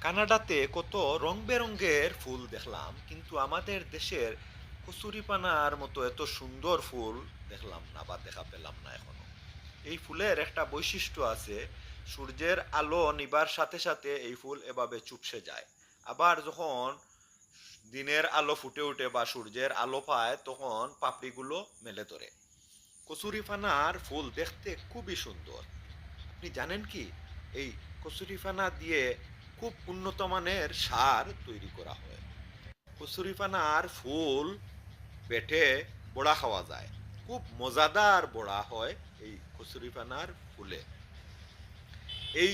কানাডাতে কত রং বেরঙের ফুল দেখলাম, কিন্তু আমাদের দেশের কচুরিপানার মতো এত সুন্দর ফুল দেখলাম না বা দেখা পেলাম না এখনো। এই ফুলের একটা বৈশিষ্ট্য আছে, সূর্যের আলো নিবার সাথে সাথে এই ফুল এভাবে চুপসে যায়। আবার যখন দিনের আলো ফুটে ওঠে বা সূর্যের আলো পায় তখন পাপড়িগুলো মেলে ধরে। কচুরিপানার ফুল দেখতে খুবই সুন্দর। আপনি জানেন কি, এই কচুরিপানা দিয়ে খুব উন্নত মানের সার তৈরি করা হয়। কচুরিপানার ফুল বেটে বড়া খাওয়া যায়, খুব মজাদার বড়া হয় এই কচুরিপানার ফুলে। এই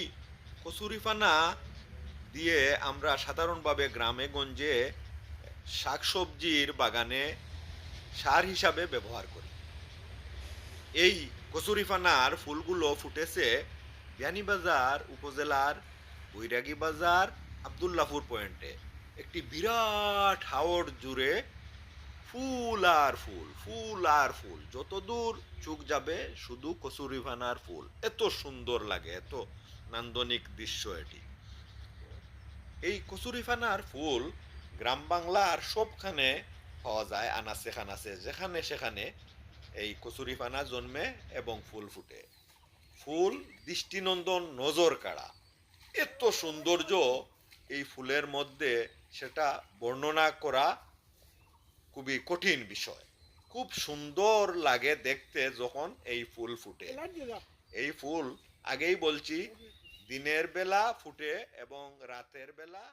কচুরিপানা দিয়ে আমরা সাধারণভাবে গ্রামে গঞ্জে শাকসবজির বাগানে সার হিসাবে ব্যবহার করি। এই কচুরিপানার ফুলগুলো ফুটেছে বিয়ানীবাজার উপজেলার বৈরাগী বাজার আবদুল্লাপুর পয়েন্টে। একটি বিরাট হাওর জুড়ে ফুল আর ফুল, ফুল আর ফুল, যতদূর চোখ যাবে শুধু কচুরিপানার ফুল। এত সুন্দর লাগে, এত নান্দনিক দৃশ্য এটি। এই কচুরিপানার ফুল গ্রাম বাংলার সবখানে পাওয়া যায়, আনাচে কানাচে যেখানে সেখানে এই কচুরিপানা জন্মে এবং ফুল ফুটে। ফুল দৃষ্টিনন্দন, নজর কাড়া, এত সৌন্দর্য এই ফুলের মধ্যে, সেটা বর্ণনা করা খুবই কঠিন বিষয়। খুব সুন্দর লাগে দেখতে যখন এই ফুল ফুটে। এই ফুল আগেই বলছি, দিনের বেলা ফুটে এবং রাতের বেলা